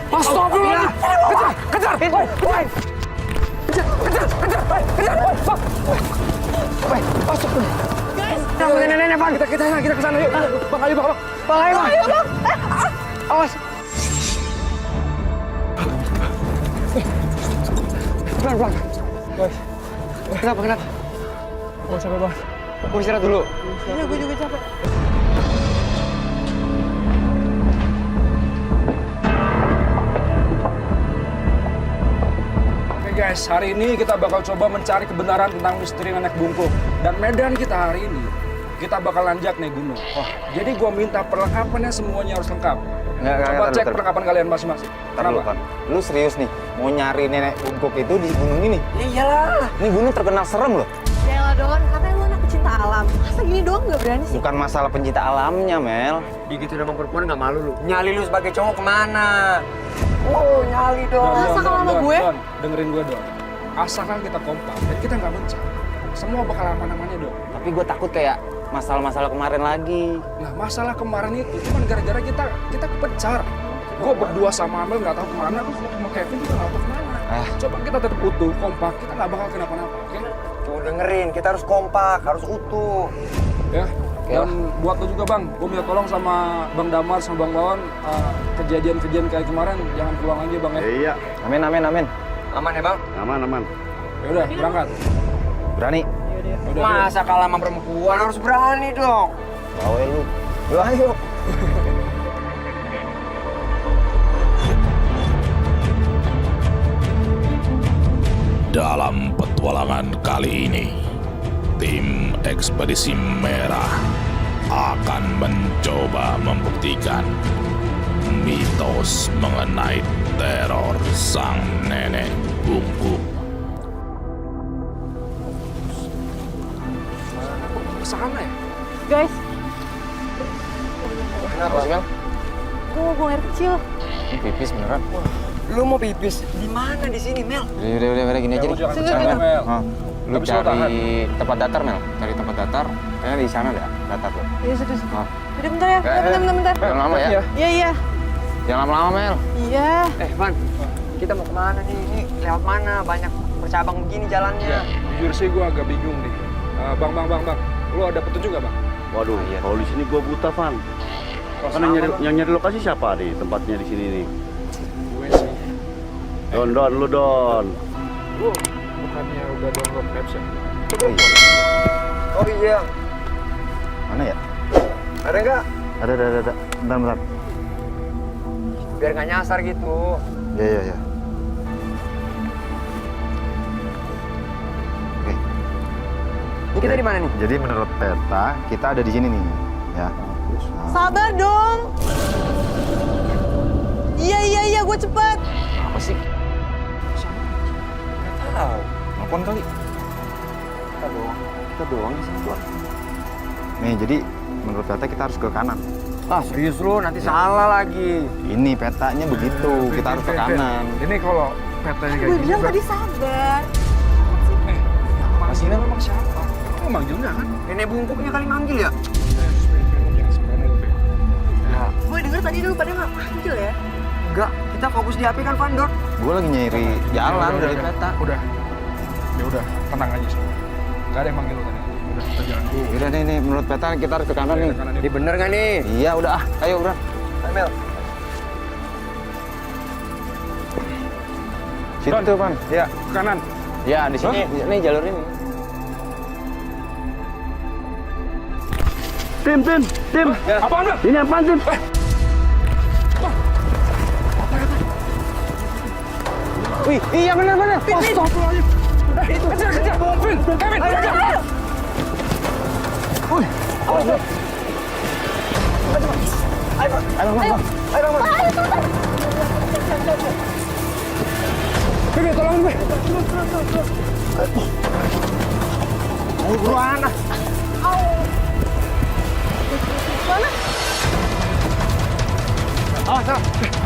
Astagfirullah! Kejar! Kejar! Masuk! Guys! Nenek, Bang! Kita kesana yuk! Bang, ayo, Bang! Bang, ayo, Bang! Ayo, Bang! Awas! Pelan. Guys, kenapa? Oh, capek banget. Gue istirahat dulu. Iya, gue juga capek. Oke guys, hari ini kita bakal coba mencari kebenaran tentang misteri nenek bungkuk. Dan medan kita hari ini, kita bakal nanjak naik gunung. Jadi gua minta perlengkapannya semuanya harus lengkap. Coba cek perlengkapan kalian masing-masing. Kenapa? Lu serius nih, mau nyari nenek bungkuk itu di gunung ini? Ya iyalah. Ini gunung terkenal serem loh. Yaelah Don, katanya lu anak pecinta alam. Masa gini doang nggak berani sih? Bukan masalah pencinta alamnya, Mel. Digituin sama perempuan nggak malu lu. Nyali lu sebagai cowok kemana? Oh, nyali dong. Masa kalau sama gue? Don, dengerin gue dong. Asalkan kita kompak dan kita nggak mencah, semua bakal aman-amannya dong. Tapi gue takut kayak masalah-masalah kemarin lagi. Nah, masalah kemarin itu cuma gara-gara kita kepecar. Gue berdua sama Amel nggak tahu kemana, gue sama Kevin juga nggak tahu kemana. Coba kita tetap utuh, kompak, kita nggak bakal kenapa-napa, oke? Tuh dengerin, kita harus kompak, harus utuh. Ya. Dan buat lo juga Bang, gue minta tolong sama Bang Damar sama Bang Wawan, kejadian-kejadian kayak kemarin jangan pulang lagi Bang ya. Iya, Amin. Aman ya, Bang? aman. Ya udah, berangkat. Berani? Udah, Masa kalah sama perempuan harus berani dong. Bawa lu. Ayo. Dalam petualangan kali ini, tim Ekspedisi Merah akan mencoba membuktikan mitos mengenai teror sang nenek bungkuk. Kesana ya? Guys, Kenapa sih, Mel? gue mau buang air kecil. Ini pipis beneran. Lu mau pipis? Di mana di sini, Mel? Udah, gini aja Lu nih. jangan Sini, bercanda, sini. Mel. Lu Nggak bisa lu tahan. cari tempat datar, Mel. Cari tempat datar. Kayaknya di sana ada datar tuh. Iya, sudah. Ah. Udah bentar ya, bentar. Jangan lama ya. Iya. Jangan lama-lama, Mel. Iya. Van, kita mau kemana nih? Ini lewat mana? Banyak bercabang begini jalannya. Ya, jujur sih gue agak bingung nih. Bang. Lu ada petunjuk nggak Bang? Waduh, kalau di sini gua buta, Van. Karena yang nyari lokasi siapa nih tempatnya di sini nih? Gue sih. Don, lu Don. Lu bukannya udah download Maps ya? Oh iya. Mana ya? Ada nggak? Ada. Bentar. Biar nggak nyasar gitu. Iya. Oke. Ini kita di mana nih? Jadi menurut peta, kita ada di sini nih. Ya. Sabar dong. Iya, gue cepet. Apa sih? Nggak tahu. Telepon kali. Kita doang di sini doang. Nih, jadi menurut peta kita harus ke kanan. Ah serius lu, nanti salah lagi. Ini petanya begitu, kita harus ke kanan. Ini kalau petanya kayak Gue gini, bilang tadi sabar. Masih memang siapa? Kamu manggil nggak kan? Nenek bungkuknya kali manggil ya? Gue denger tadi dulu pada nggak manggil ya. Enggak, kita fokus di HP kan, Vandor. Gue lagi nyari jalan dari peta. Udah. Ya udah, tenang aja semua. Gak ada yang manggil lu tadi. Udah, kita jalan dulu. Udah nih, menurut peta kita harus ke kanan nih. Ini bener nggak nih? Iya, udah. Ayo, udah. Mel. Situ, Pan. Ya. Ke kanan. Ya, di sini. Nih jalur ini. Tim. Apaan lu? Ini apaan, Tim? Wih, iya benar. Astagfirullahaladzim. Kejar. Vin, Kevin, kejar. Kevin, tolongin gue. Ayo buruan.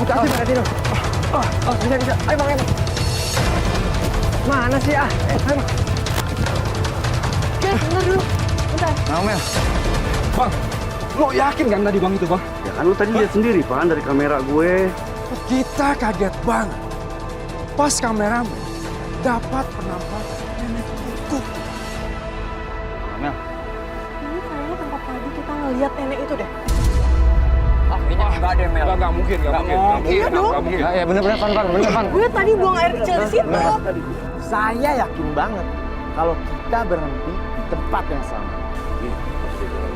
Hati-hati dong. Bisa. Ayo bang. Mana sih ah? Ayo bang. Guys, bentar dulu. Bentar. Nah, Mel. Bang, Lo yakin kan tadi bang itu bang? Ya kan lu tadi lihat sendiri Van dari kamera gue. Kita kaget banget. Pas kameramen dapat penampakan nenek itu. Mel, Ini kayaknya tempat tadi kita ngeliat nenek itu deh. enggak deh Mel. Nggak mungkin, nggak mungkin. Iya dong. Nggak mungkin. Ya bener-bener Van, bener Van. Gue tadi buang air kecil di situ. Saya yakin banget kalau kita berhenti di tempat yang sama.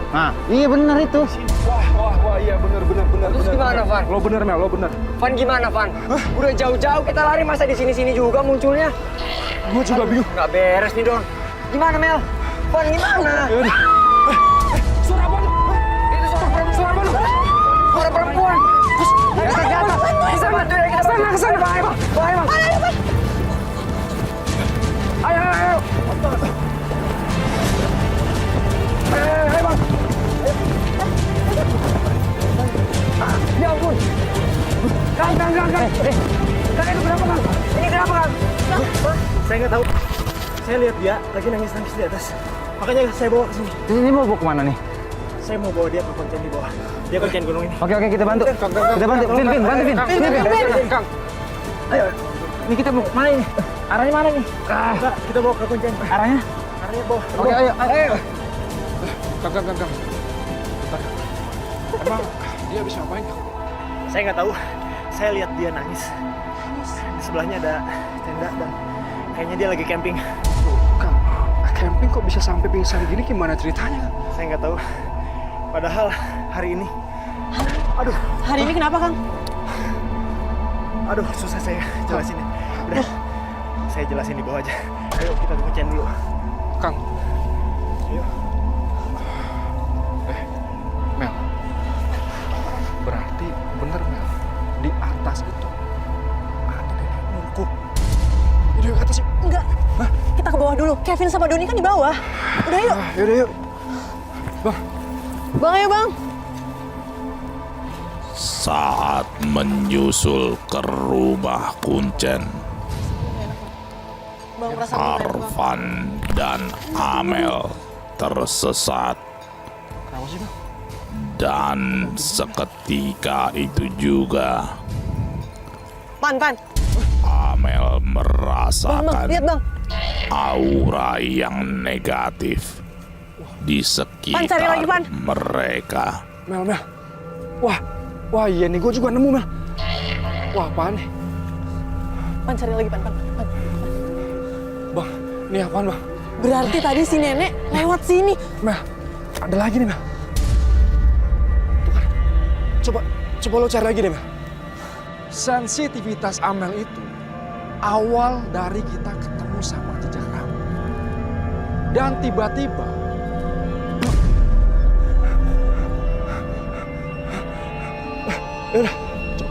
Nah, iya bener itu. Wah, iya bener. Terus gimana, Van? Lo bener Mel, lo bener. Van gimana, Van? Udah jauh-jauh kita lari, masa di sini-sini juga munculnya? Gue juga bingung. Nggak beres nih, Don. Gimana, Mel? Van, gimana? Yaudah. Suara apa tuh? Itu suara perempuan. Suara perempuan. Kesana. Bahaya, Bang. Ayo. Ayo bang. Ya ampun. Kang. Kang, itu kenapa, Kang? Ini kenapa, Kang? Saya nggak tahu. Saya lihat dia lagi nangis di atas. Makanya saya bawa ke sini. Ini mau bawa kemana nih? Saya mau bawa dia ke konten di bawah. Dia konten gunung ini. Oke, kita bantu. Kita bantu. Vin, bantu Vin. Kang. Ayo. Ini kita mau mana ini? Arahnya mana nih? Enggak, kita bawa ke konten. Arahnya? Arahnya bawah. Oke, ayo. Kang. Emang dia bisa ngapain? Saya nggak tahu. Saya lihat dia nangis. Di sebelahnya ada tenda dan kayaknya dia lagi camping. Kang, camping kok bisa sampai pingsan gini? Gimana ceritanya? Kang? Saya nggak tahu. Padahal hari ini, Hari ini kenapa, Kang? susah saya jelasin. Udah, saya jelasin di bawah aja. Ayo kita ke konten dulu. Kang. Ayo. Mel. Berarti bener Mel. Di atas itu ada nenek bungkuk. Di atas sih. Enggak. Kita ke bawah dulu. Kevin sama Doni kan di bawah. Udah yuk. Yaudah yuk. Bang. Bang, ayo Bang. Saat menyusul ke rumah Kuncen, Bang, merasa gimana, Bang? Arvan dan Amel tersesat. Kenapa sih Bang? Dan seketika itu juga Pan. Amel Bang, merasakan lihat Bang. aura yang negatif di Pan, cari sekitar lagi, Pan. mereka. Mel. Wah iya nih, gue juga nemu Mel. Wah apaan nih? Pan, cari lagi, Pan. Bang, ini apaan Bang? Berarti tadi si nenek lewat sini. Mel, ada lagi nih Mel. Tuh kan, coba lo cari lagi deh Mel. Sensitivitas Amel itu awal dari kita ketemu sama jejak rambut. Dan tiba-tiba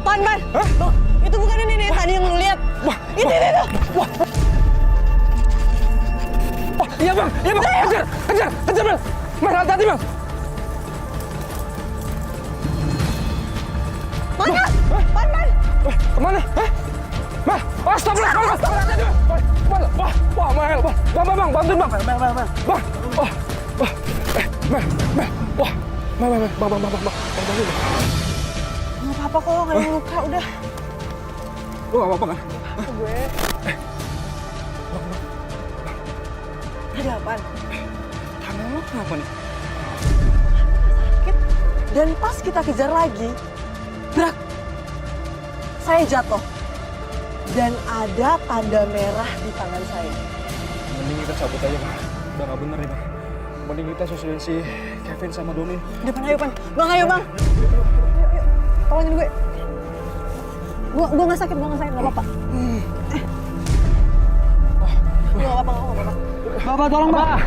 Pan. Bang, itu bukan nenek tadi yang lu lihat. Itu. Wah, iya Bang, kejar Mel. Mel, hati-hati Mel. Mana? Pan. Kemana? Mel, astagfirullah. Wah, Mel. Bang, bantuin Bang. Mel. Bang, bantuin Bang. Nggak apa-apa kok, nggak ada luka, udah. Lu gak apa-apa kan? Gue. Ada apaan? Tangan lu kenapa nih? Sakit. Dan pas kita kejar lagi, brak, saya jatuh. Dan ada tanda merah di tangan saya. Mending kita cabut aja Bang. Udah gak bener nih Bang. Mending kita susulin si Kevin sama Doni. Depan, ayo Pan. Bang, ayo Bang. Yuk. Tolongin gue. Gue nggak sakit, nggak apa-apa. Gue nggak apa-apa. Bapak, tolong, Pak.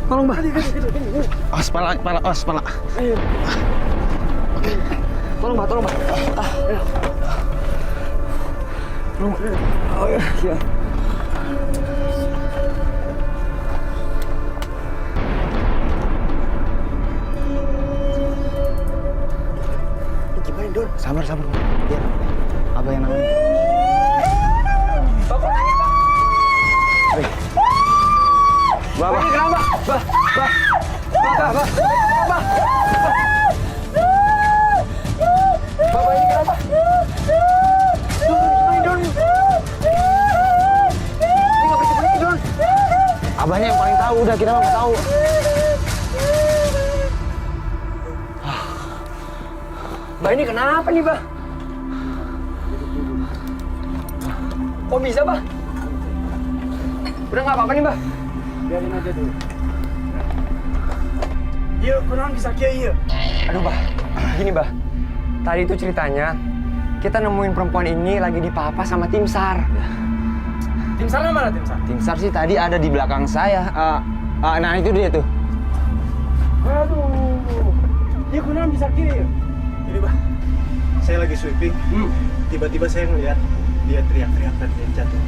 Tolong, Pak. Awas pala. Oke. Tolong, Pak. Ayo. Oh, iya. Gimana Don? Sabar. Biar apa yang namanya? Bapak. Ini kenapa? Bah. Bapak ini kenapa? Don. Ini nggak bersembunyi, Don. Abahnya yang paling tahu, udah kita nggak tahu. Bah, ini kenapa nih, Bah? Kok bisa, Bah? Udah nggak apa-apa nih, Bah? Biarin aja dulu. Iya, kurang bisa kia iya. Aduh, Bah. Gini, Bah. Tadi itu ceritanya, kita nemuin perempuan ini lagi dipapa sama tim SAR. Tim SAR mana tim SAR? Tim SAR sih tadi ada di belakang saya. Nah, itu dia tuh. Aduh. Iya, kurang bisa kia iya. Ini, Bah. Saya lagi sweeping. Tiba-tiba saya ngeliat dia teriak-teriak dan dia jatuh.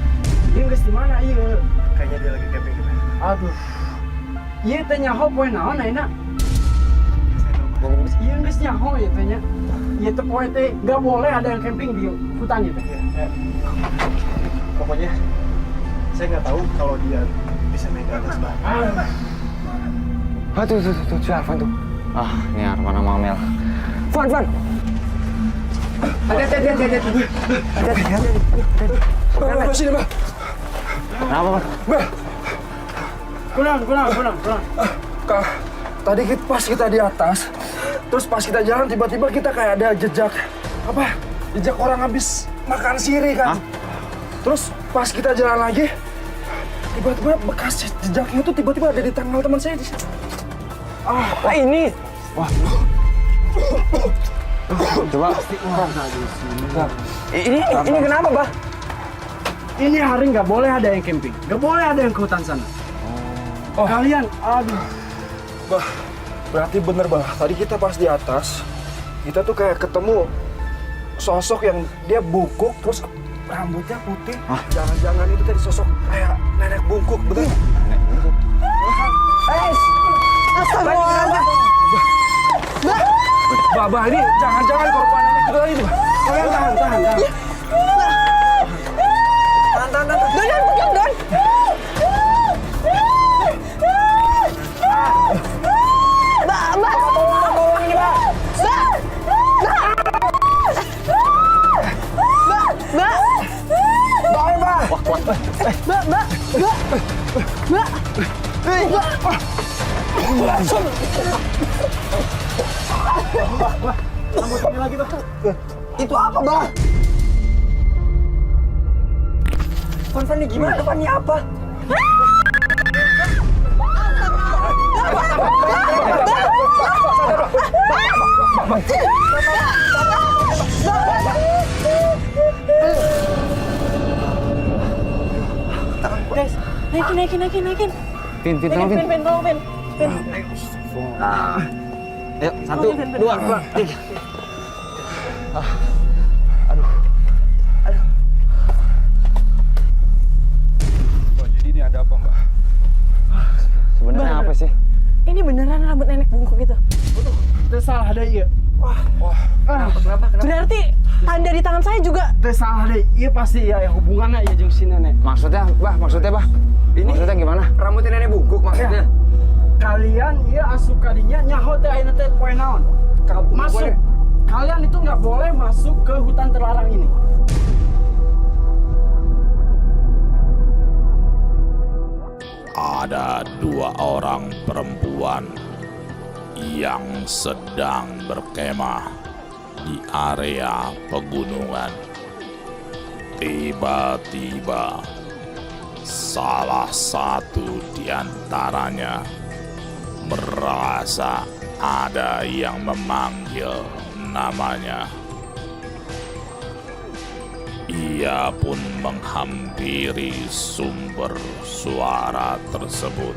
Dia nggak di mana iya? Kayaknya dia lagi camping di mana. Aduh. Iya tanya how poin naon enak. Iya nggak nyaho ya tanya. Iya tuh poin teh nggak boleh ada yang camping di hutan itu. Pokoknya saya nggak tahu kalau dia bisa naik ke atas, Bah. Tuh, si Arfan tuh. Ini Arfan sama Amel. Van. Hati-hati. Bah, sini, Bah. Kenapa, Bang? Bah, Kurang. Kak, tadi pas kita di atas, terus pas kita jalan tiba-tiba kita kayak ada jejak orang habis makan sirih kan. Terus pas kita jalan lagi, tiba-tiba bekas jejaknya tuh tiba-tiba ada di tangan teman saya di sini. Ini. Coba. Ini kenapa, Bah? Ini hari nggak boleh ada yang camping. Nggak boleh ada yang ke hutan sana. Kalian, aduh. Bah, berarti bener, Bah. Tadi kita pas di atas, kita tuh kayak ketemu sosok yang dia bungkuk, terus rambutnya putih. Jangan-jangan itu tadi sosok kayak nenek bungkuk, bener? Nenek bungkuk. Astagfirullah. Bah, ini jangan-jangan korban nenek itu tadi, Bah. Kalian tahan. Tahan. Don, pegang, Don. Mbak. Tolong ini, Bah. Rambutnya lagi, Bah. Itu apa, Bah? Van, ini gimana depannya apa? Guys, naikin. Pin, tolong, Pin. Pin, tolong, Pin. Ayo, 1, 2, 3. Jadi ini ada apa, Mbak? Sebenarnya apa sih? Ini beneran rambut nenek bungkuk gitu. Itu salah deh iya. Kenapa? Berarti tanda di tangan saya juga. Itu salah deh. Iya pasti ya yang hubungannya ya jeung si nenek. Maksudnya, Bah? Ini Maksudnya gimana? rambutnya nenek bungkuk maksudnya. Kalian iya asup kadinya nyaho teh ayeuna teh poe naon? Masuk. Kalian itu nggak boleh masuk ke hutan terlarang ini. Ada 2 orang perempuan yang sedang berkemah di area pegunungan. Tiba-tiba, salah satu di antaranya merasa ada yang memanggil namanya. Ia pun menghampiri sumber suara tersebut.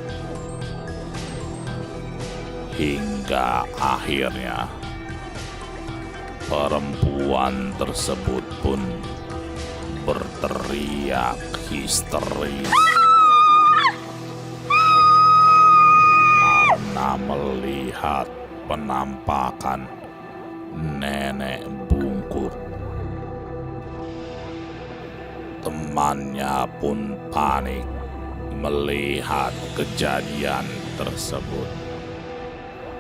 Hingga akhirnya perempuan tersebut pun berteriak histeris karena melihat penampakan nenek bungkuk. Temannya pun panik melihat kejadian tersebut.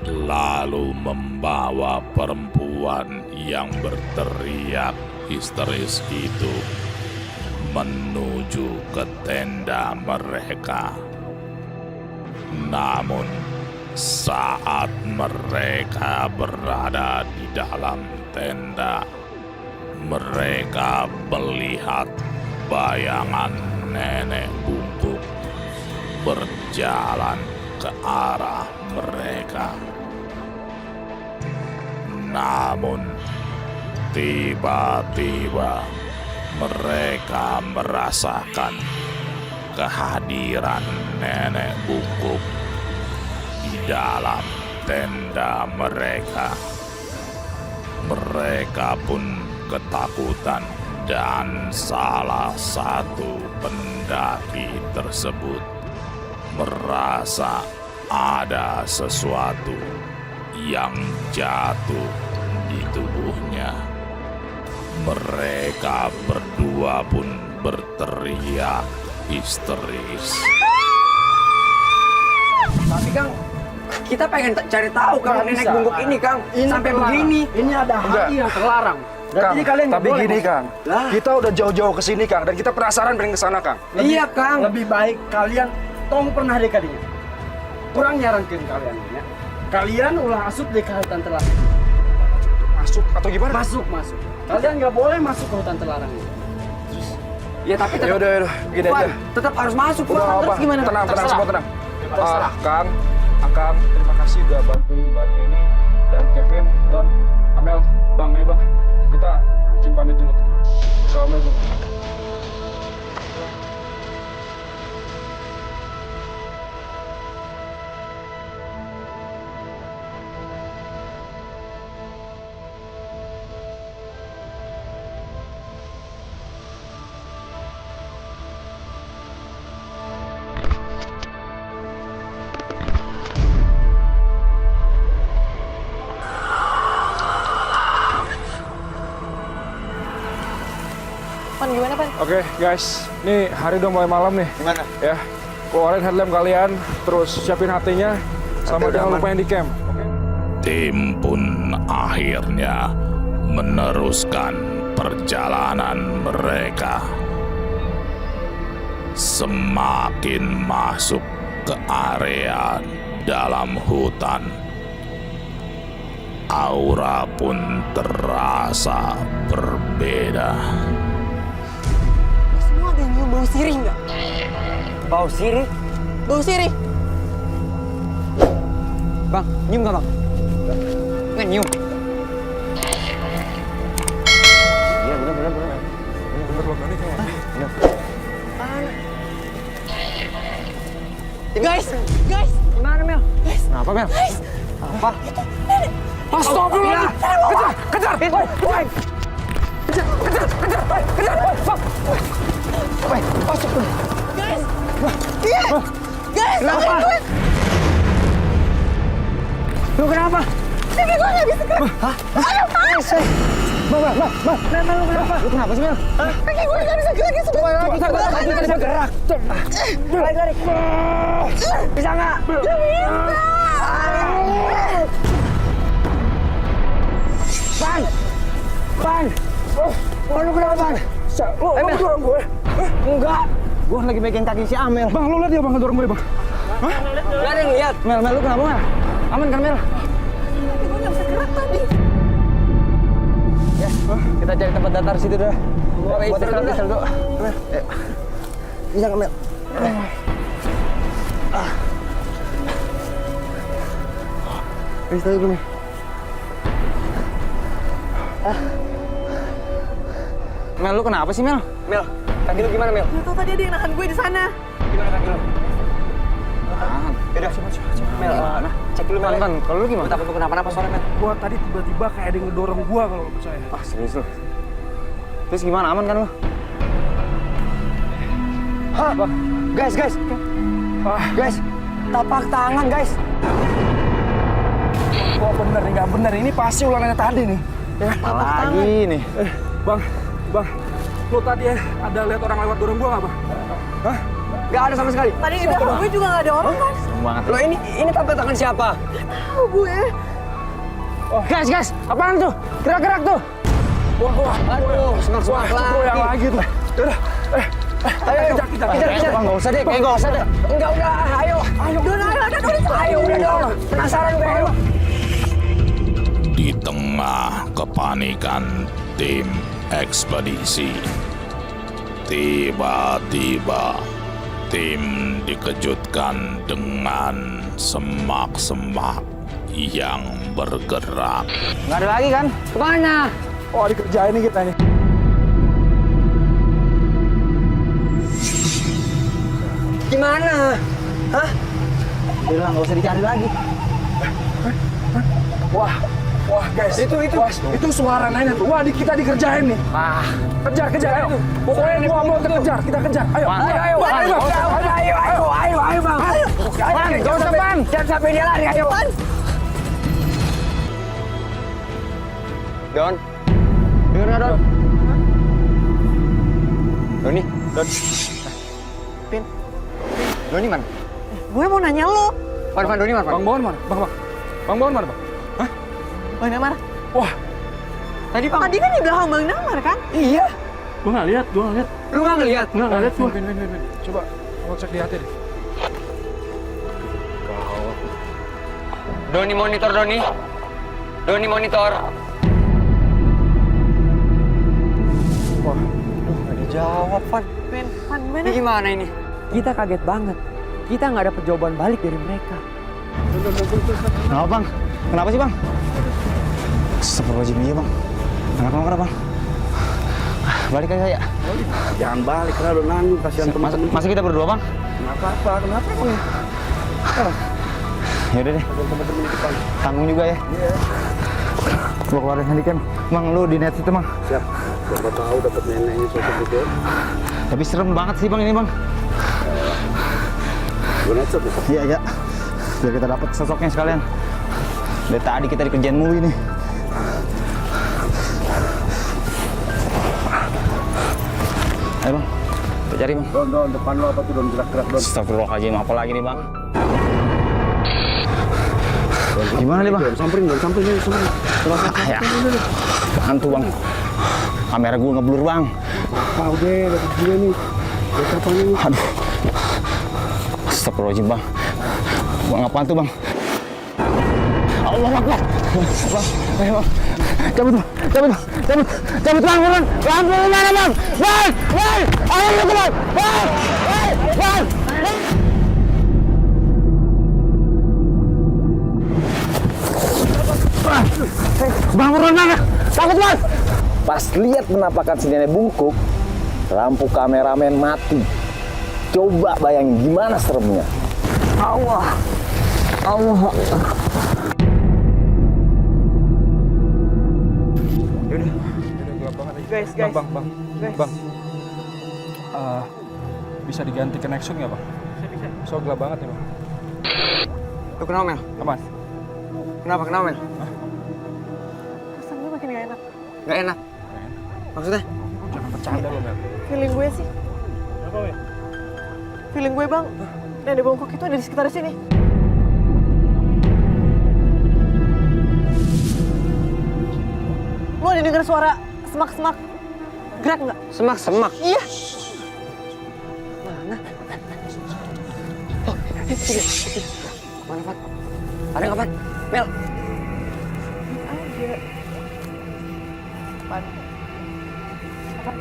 lalu membawa perempuan yang berteriak histeris itu menuju ke tenda mereka. Namun, saat mereka berada di dalam tenda, mereka melihat bayangan nenek bungkuk berjalan ke arah mereka. Namun, tiba-tiba mereka merasakan kehadiran nenek bungkuk di dalam tenda mereka. Mereka pun ketakutan dan salah satu pendaki tersebut merasa ada sesuatu yang jatuh di tubuhnya. Mereka berdua pun berteriak histeris. Tapi Kang, kita pengen cari tahu Kang nenek bungkuk ini Kang. Sampai begini. Ini ada hati yang terlarang. Kang, Jadi kalian nggak tapi boleh gini masuk. Kang, kita udah jauh-jauh ke sini Kang, dan kita penasaran pengen ke sana Kang. Iya Kang. Lebih baik kalian tong pernah dekadinya. Kurang nyarankan kalian ya. Kalian ulah asup di hutan terlarang. Masuk atau gimana? Masuk. Kalian nggak boleh masuk ke hutan terlarang ini. Ya tapi tetap. Yaudah, gini aja. Tetap harus masuk Udah Kang. apa? Terus gimana? Tenang, Terserah. semua tenang. Kang, terima kasih udah bantuin ini. Dan Kevin, Don, Amel, Bang, Eba. Kita pamit dulu. Assalamualaikum. Pan, gimana Pan? Oke, guys, nih hari udah mulai malam nih. Gimana? Ya, keluarin headlamp kalian, terus siapin hatinya, sama jangan lupain di camp. Oke? Tim pun akhirnya meneruskan perjalanan mereka. Semakin masuk ke area dalam hutan, aura pun terasa berbeda. Semua ada yang nyium bau sirih nggak? Bau sirih. Bau sirih. Bang, nyium nggak Bang? Nggak nyium. Iya bener. Bener loh, ini kayak. Guys. Gimana Mel? Kenapa, Mel? Apa? Astagfirullah! Kejar! Woi! Kejar! Woi, masuk tuh. Guys. Kenapa? Lu kenapa? Kaki gue nggak bisa gerak. Hah? Bang, Mel, lu kenapa? Lu kenapa sih, Mel? Kaki gue nggak bisa gerak. Kita bisa gerak. Lari. Bisa nggak? Gak bisa. Ban! Lu kenapa, Ban? Lu dorong gue? Enggak. Gue lagi megang kaki si Amel. Bang, lu lihat dia Bang ngedorong gue, Bang. Gak ada yang lihat. Mel, lu kenapa, Mel? Aman kan, Mel? Kaki gue nggak bisa gerak tadi. Ya, kita cari tempat datar situ dah. Buat istirahat dulu. Mel, ayo. Bisa nggak, Mel? Istirahat dulu, Mel. Mel, lu kenapa sih, Mel? Mel, kaki lu gimana, Mel? Nggak tahu tadi ada yang nahan gue di sana. Gimana kaki lu? Yaudah, coba. Mel, cek dulu, Mel. Ban, kalau lu gimana? Takut lu kenapa-napa soalnya, Mel. Gua tadi tiba-tiba kayak ada yang ngedorong gua kalau lu percaya. Ah, serius lu? Terus gimana, aman kan lu? Hah? Guys. Guys, tapak tangan, guys. Wah bener nih, nggak bener. Ini pasti ulangannya tadi nih. Ya, Lagi nih. Bang, lu tadi ada lihat orang lewat dorong gua nggak, Bang? Hah? Nggak ada sama sekali. Tadi di belakang gue juga nggak ada orang kan? Banget. Loh ini tampil tangan siapa? Tahu gue. Guys, apaan tuh? Gerak-gerak tuh. Wah, aduh, semak-semak lagi tuh. Udah, ayo, kita. Bang, nggak usah deh, kayak nggak usah deh. Enggak, udah, ayo. Ayo, udah dong. Penasaran gue, ayo. Di tengah kepanikan tim ekspedisi, tiba-tiba tim dikejutkan dengan semak-semak yang bergerak. Nggak ada lagi kan? Kemana? Oh, dikerjain nih kita nih. Gimana? Hah? Udah nggak usah dicari lagi. Wah guys, itu suara nenek tuh. Wah, kita dikerjain nih. Kejar, ayo. Pokoknya ini gua mau kejar, kita kejar. Ayo, Ayo, Bang. Gak usah, Bang. Jangan sampai dia lari, ayo. Don. Dengar nggak, Don? Doni. Pin. Doni mana? Gue mau nanya lo. Van, Doni mana? Bang Bon mana? Bang Bon mana, Bang? Bang Damar. Wah, Tadi kan di belakang Bang Damar kan? iya. Gue nggak lihat. Lu nggak ngeliat? Nggak lihat gue. Vin. Coba mau cek di hati deh. Doni monitor. Wah, nggak dijawab, Van. Van, Ini gimana ini? Kita kaget banget. Kita nggak dapet jawaban balik dari mereka. Kenapa, Bang? Kenapa sih, Bang? Astagfirullahaladzim, iya, Bang. Kenapa, Bang? Balik aja ya. Jangan balik, karena udah nanggung, kasihan teman-teman. Masa kita berdua, Bang? Kenapa, Bang? Yaudah deh. Tanggung juga ya. Iya. Gua keluarin handycam. Bang, lu di net situ, Bang. Siap. Siapa tahu dapat neneknya sosok itu. Tapi serem banget sih, Bang, ini, Bang. Gue net shot ya. Iya. Biar kita dapat sosoknya sekalian. Dari tadi kita dikerjain mulu ini. Ayo, Bang. Kita cari, Bang. Don, depan lo apa tuh, Don? Gerak-gerak, Don. Astagfirullahaladzim, apa lagi nih, Bang? Gimana nih, Bang? Samperin. Ya, hantu, Bang. Kamera gue ngeblur, Bang. Apa udah, dapat gue nih. Lihat apa nih? Aduh. Astagfirullahaladzim, Bang. Bang, apaan tuh, Bang? Allah Akbar. Bang, ayo, Bang. Cabut, Bang, buruan. Bang, mana, Bang? Bang, ayo, Bang. Bang. Bang, buruan, Bang. Takut, Bang. Pas lihat penampakan si nenek bungkuk, lampu kameramen mati. Coba bayangin gimana seremnya. Allah. Yaudah, gelap banget aja. Guys. Bang. Bisa diganti ke Nexus nggak, Bang? Bisa. So gelap banget ya, Bang. Lu kenapa, Mel? Apaan? Kenapa, Mel? Rasanya gue makin gak enak. Nggak enak. Maksudnya? Jangan bercanda lo, Mel. Feeling gue sih. Apa, Mel? Feeling gue, Bang. Nenek bongkok itu ada di sekitar sini. Lo ada denger suara semak-semak gerak nggak? Semak. Iya. Mana? Oh, itu. Mana, Pat? Ada nggak, Pat? Mel? Ada. Apa?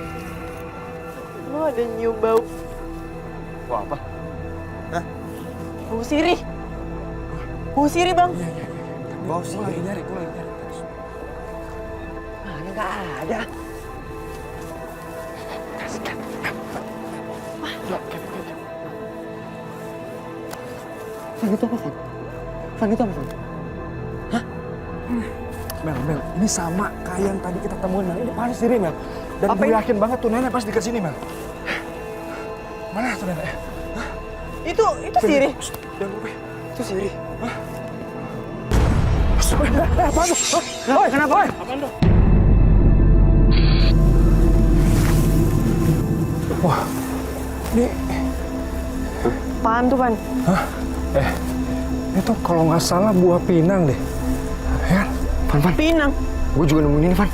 Lo ada nyium bau. Wah, apa? Bau sirih. Bau sirih, Bang. Bau sih. Gue lagi nyari. Mana nggak ada. Van, itu apa, Van? Hah? Mel, ini sama kayak yang tadi kita temuin, Mel. Ini panas diri, Mel. Dan Apa gue ini? yakin banget tuh nenek pasti dekat sini, Mel. Mana tuh nenek? Itu sirih. Jangan lupa. Itu sirih. Apaan tuh? Kenapa? Wah, Apaan tuh, Van? Hah? Itu kalau nggak salah buah pinang deh. Ya, Van. Pinang. Gue juga nemuin ini, Van.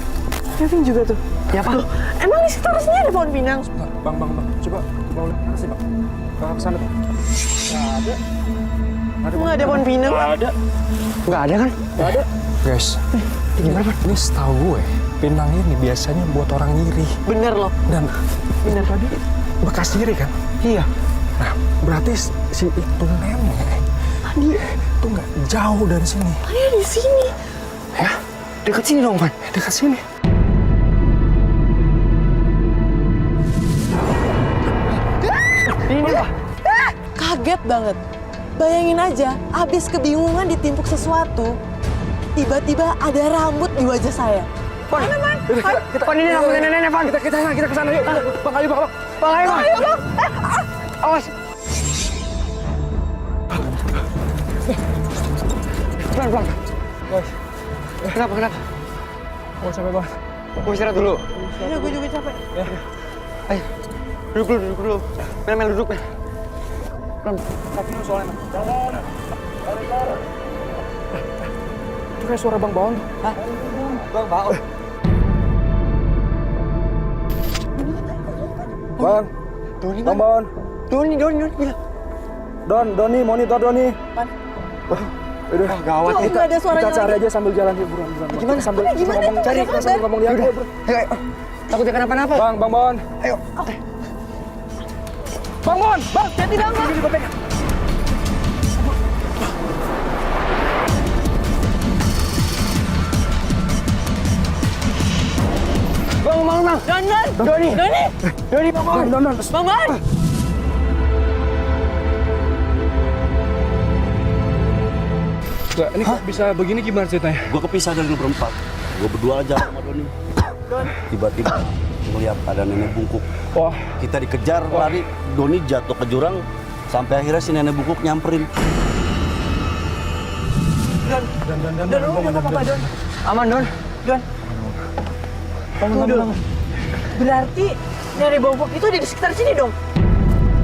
Kevin juga tuh. Ya, Pak. Loh, emang di sekitar sini ada pohon pinang? Bang. Coba mau lihat mana sih, Bang? Ke sana, Bang. Nggak ada pohon pinang? Nggak ada kan? Nggak ada. Guys, gimana, Van? Ini setahu gue, pinang ini biasanya buat orang nyiri. Bener loh. Dan Bener. tadi bekas nyiri kan? Iya. Nah, berarti si itu nenek Tadi itu nggak jauh dari sini. Tadi di sini. Ya, dekat sini dong, Van. Dekat sini. Ini, Pak. Kaget banget. Bayangin aja, abis kebingungan ditimpuk sesuatu, tiba-tiba ada rambut di wajah saya. Van, Van, ini rambutnya nenek, Van. Kita kesana yuk. Bang, ayo, Bang. Bang, ayo, Bang. Awas. Pelan. Kenapa? Oh, capek banget. Mau istirahat dulu. Ayo, gue juga capek. Ayo, duduk dulu. Mel, duduk, Mel. Pelan, kaki lu soalnya, Mel. Itu kayak suara Bang Baon. Hah? Bang Baon. Bang. Bang Baon. Doni, gila. Doni, monitor Doni. Udah, gawat Kok nggak ada suaranya Kita cari lagi? aja sambil jalan yuk, buruan. Gimana? Sambil Gimana? ngomong cari, Nggak sambil ngomong dia. Ayo. Takutnya kenapa-napa. Bang Baon. Ayo. Bang Baon, Bang. Jadi dong, Bang. Bang. Doni, Bang Baon. Bang Baon. Enggak, ini kok bisa begini gimana ceritanya? Gue kepisah dari lu berempat. Gue berdua aja sama Doni. Tiba-tiba melihat ada nenek bungkuk. Wah, Kita dikejar lari, Doni jatuh ke jurang. Sampai akhirnya si nenek bungkuk nyamperin. Don. Aman, Don. Bangun. Berarti nenek bongkok itu di sekitar sini dong?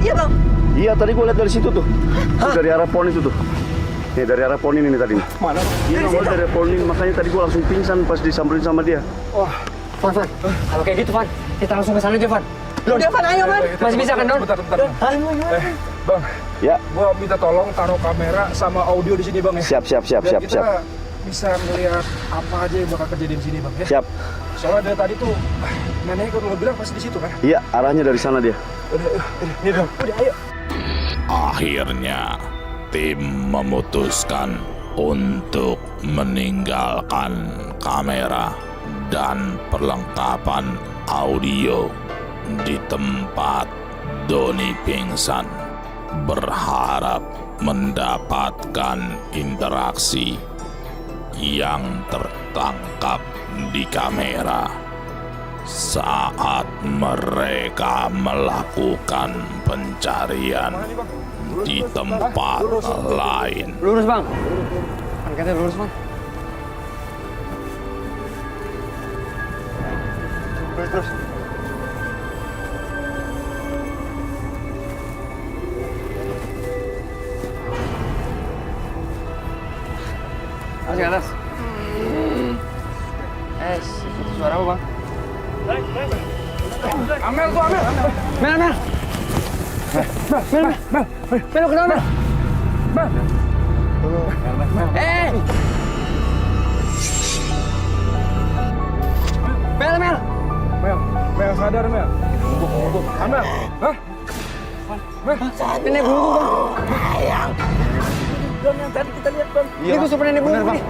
Iya, Bang. Iya, tadi gue lihat dari situ tuh. Dari arah pohon itu tuh. Nih, dari arah pohon ini nih tadi. Mana? Iya, nongol dari pohon ini. Makanya tadi gue langsung pingsan pas disamperin sama dia. Wah, Van. Kalau kayak gitu, Van, kita langsung ke sana aja, Van. Udah, Van, ayo, Van. Masih bisa kan, Don? Bentar. Bang, Ya, gua minta tolong taruh kamera sama audio di sini, Bang ya. siap. Biar kita bisa melihat apa aja yang bakal kejadian di sini, Bang ya. Siap. Soalnya dari tadi tuh neneknya kan lo bilang pasti di situ kan. Iya, arahnya dari sana dia. Udah, ayo. Akhirnya, tim memutuskan untuk meninggalkan kamera dan perlengkapan audio di tempat Doni pingsan, berharap mendapatkan interaksi yang tertangkap di kamera saat mereka melakukan pencarian di tempat lain. Lurus, Bang. Angkatnya lurus, Bang. Terus. Masih ke atas. Itu suara apa, Bang? Amel tuh, Amel. Mel, kenapa, Mel? Mel, sadar, Mel. Amel, hah? Nenek bungkuk, Bang. Don, yang tadi kita lihat, Don. Ini gue super nenek bungkuk nih.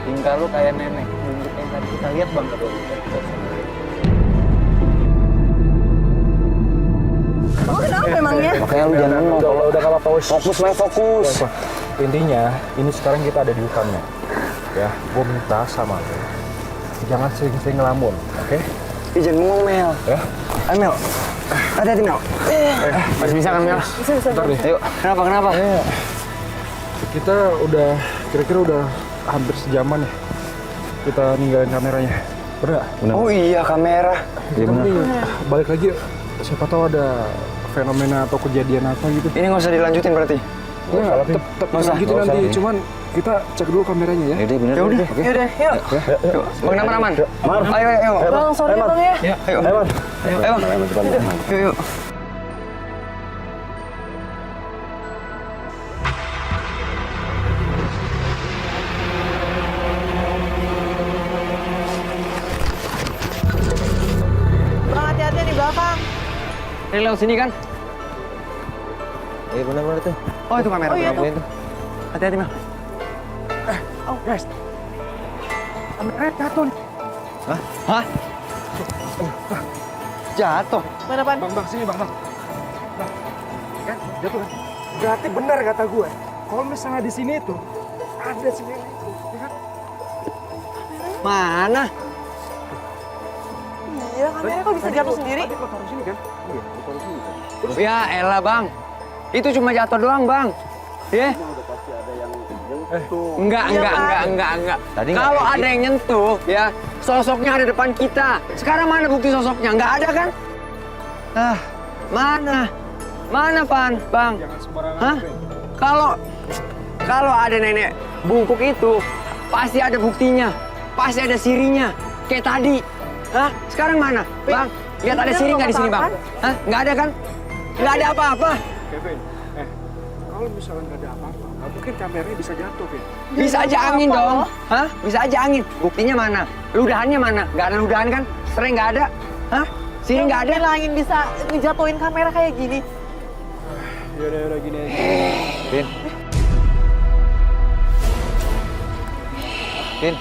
Tingkah lu kayak nenek bungkuk yang tadi kita lihat, Bang. Oh, kenapa emangnya? Makanya lu jangan ngomong. Udah gak apa-apa, Fokus. Intinya, ini sekarang kita ada di hutan, ya. Ya, gue minta sama lo, jangan sering-sering ngelamun, oke? Izin ngomel. Ya. Ayo Mel. Hati-hati Mel. Masih bisa kan Mel? Bisa. Bentar deh. Ayo. Kenapa? Kita udah, kira-kira udah hampir sejaman ya kita ninggalin kameranya. Bener nggak? Oh iya kamera. Kita mending balik lagi, siapa tahu ada fenomena atau kejadian apa gitu. Ini nggak usah dilanjutin berarti. Nggak, tetap lanjutin nanti. Cuman kita cek dulu kameranya ya. Yaudah bener. Yaudah. Oke. Yaudah, yuk. Bang Naman. Ayo. Bang, sorry ya, Bang ya. Ayo. Ayo. Yuk. Bang, hati-hati di belakang. Ini lewat sini kan? Iya benar itu. Oh itu kamera. Oh, iya, tuh. Itu. Hati-hati Mel. Oh, Guys, kameranya jatuh nih. Hah? Jatuh. mana Pan? Bang, sini bang. Kan, jatuh kan? Berarti benar kata gue. Kalau misalnya di sini itu ada si Nelly itu, ya kan? Mana? Iya, kameranya kok bisa jatuh sendiri? Tadi kau taruh sini kan? Iya, kau taruh sini kan? Terus Ya elah bang. Itu cuma jatuh doang bang. Ya? Enggak. Kalau ada yang nyentuh, ya sosoknya ada depan kita. Sekarang mana bukti sosoknya? Nggak ada kan? Mana? Mana Van, bang? jangan sembarangan. Hah? Kalau ada nenek bungkuk itu, pasti ada buktinya, pasti ada sirinya, kayak tadi. Hah? Sekarang mana, bang? Lihat ada siri nggak di sini, bang? Hah? Nggak ada kan? Nggak ada apa-apa. Kevin, kalau misalnya nggak ada apa-apa, nggak mungkin kameranya bisa jatuh, Vin. Bisa aja angin dong. Hah? Bisa aja angin. Buktinya mana? Ludahannya mana? Nggak ada ludahan kan? Sering nggak ada. Hah? Sini nggak ada. Angin bisa ngejatuhin kamera kayak gini. Yaudah gini aja. Vin. Vin.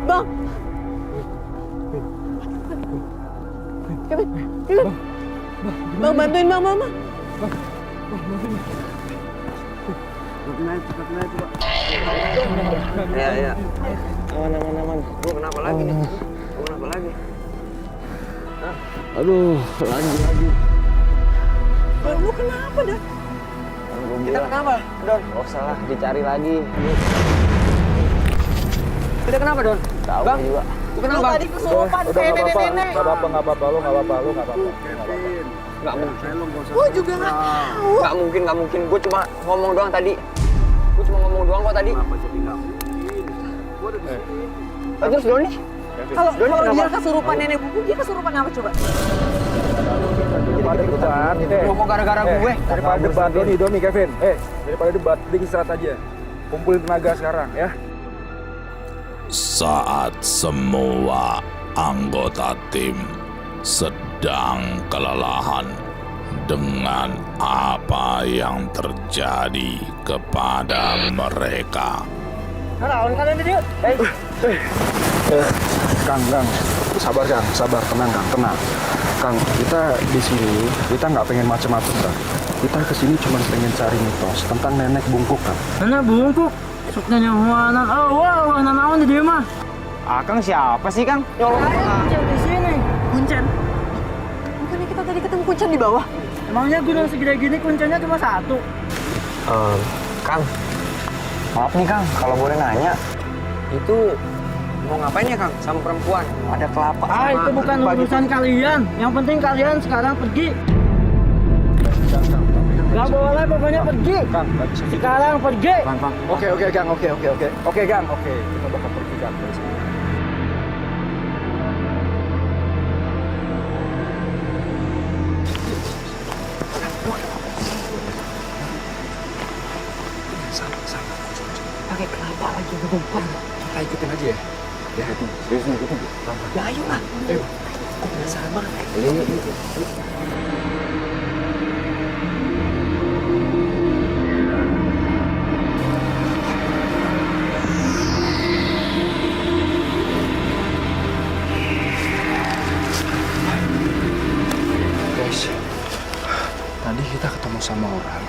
Bang. Kevin. Bang, bantuin Bang, Mama. Ya. Aman. Gua kenapa lagi nih? Aduh, lagi. Bang, lu kenapa dah? Kita kenapa, Don? Oh salah, dicari lagi. Kita kenapa, Don? Tahu bang juga. Lu kenapa? Lu tadi kesurupan kayak nenek-nenek. Nggak apa-apa, lu nggak apa-apa. Nggak mungkin. Gua juga nggak tahu. Nggak mungkin. Gua cuma ngomong doang tadi. Kok tadi. Terus Doni? Kalau dia kesurupan nenek buku, dia kesurupan apa coba? Daripada debat, Kok gara-gara gue? daripada debat, Doni, Kevin. Daripada debat, mending istirahat aja. Kumpulin tenaga sekarang, ya. Saat semua anggota tim sedang kelelahan dengan apa yang terjadi kepada mereka. Lawan kalian tadi. Kang, sabar, tenang, Kang, Kang, kita di sini, kita nggak pengen macam-macam, Kang. Kita kesini cuma pengen cari mitos tentang nenek bungkuk, Kang. Nenek bungkuk? Suknya nyawanan. Oh, wow, anak-anak di dia mah. Akang siapa sih, Kang? Nyolong Kuncen di sini. Kuncen. Bukannya kita tadi ketemu kuncen di bawah? Emangnya gunung segede gini kuncennya cuma satu? Kang, maaf nih Kang, kalau boleh nanya, itu mau ngapain ya Kang sama perempuan? Ada kelapa sama Itu bukan urusan kalian. Yang penting kalian sekarang pergi. Gak boleh, pokoknya pergi. Kang, nggak bisa. Sekarang pergi. Kang. Oke, Kang, oke. Oke, Kang, oke. Kita bakal pergi, Kang. Dari sini. Pakai kelapa lagi. Serius nih, kita Ya ayo lah. Kok penasaran banget. Guys, tadi kita ketemu sama orang,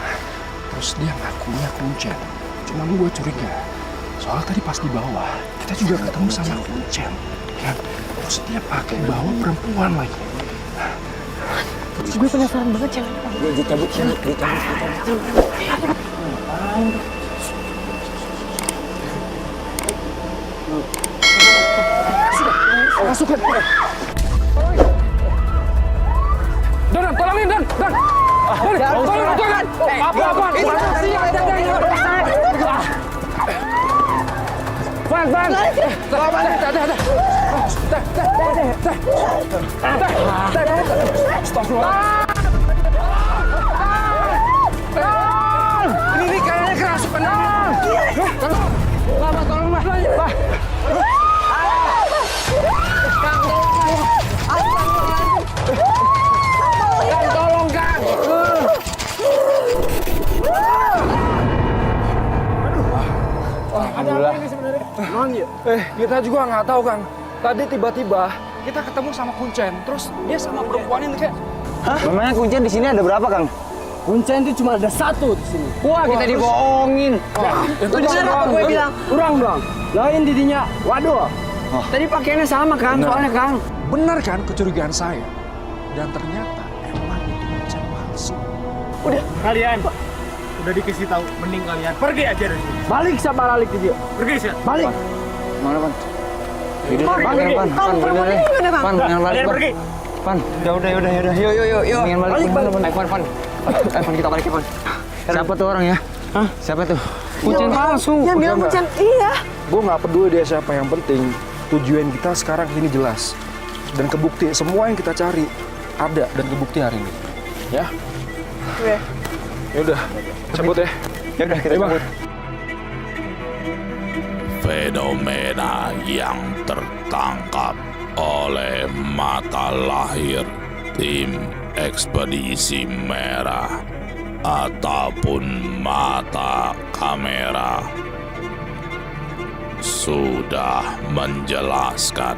terus dia ngakunya kuncen. Cuman gue curiga, soalnya tadi pas di bawah, kita juga ketemu sama kuncen. Ya, terus dia pakai bawa perempuan lagi. Gue penasaran banget cewek. Dicabut. Masukkan. Dan, tolongin Dan. Tolongin Dan. Apa? Van. Ini kayaknya kerasukan. Tolong. Tolong, Kang. Alhamdulillah. Kita juga nggak tahu, Kang. Tadi tiba-tiba kita ketemu sama kuncen, terus dia sama perempuan ini kayak. Memangnya kuncen di sini ada berapa, Kang? Kuncen itu cuma ada satu di sini. Wah, kita dibohongin. Itu benar apa gue bilang? Kurang dong. Lain didinya. Waduh. Tadi pakaiannya sama, Kang. Soalnya, Kang. Benar kan kecurigaan saya? Dan ternyata emang itu kuncen palsu. Kalian udah dikasih tahu, mending kalian pergi aja dari sini. Balik sama balik dia. Pergi sih. Balik. Mana, Pan? Pan, Kalian pergi. Pan, udah. Yuk. Mendingan balik. Pan. Pan, kita balik, Pan. Siapa tuh orang ya? Hah? Siapa tuh? Kuncen palsu. Yang bilang kuncen, iya. Gue nggak peduli dia siapa, yang penting tujuan kita sekarang ini jelas dan kebukti semua yang kita cari ada dan kebukti hari ini. Ya? Oke. Ya udah, cabut ya. Ya udah, kita Bang. Fenomena yang tertangkap oleh mata lahir tim ekspedisi merah ataupun mata kamera sudah menjelaskan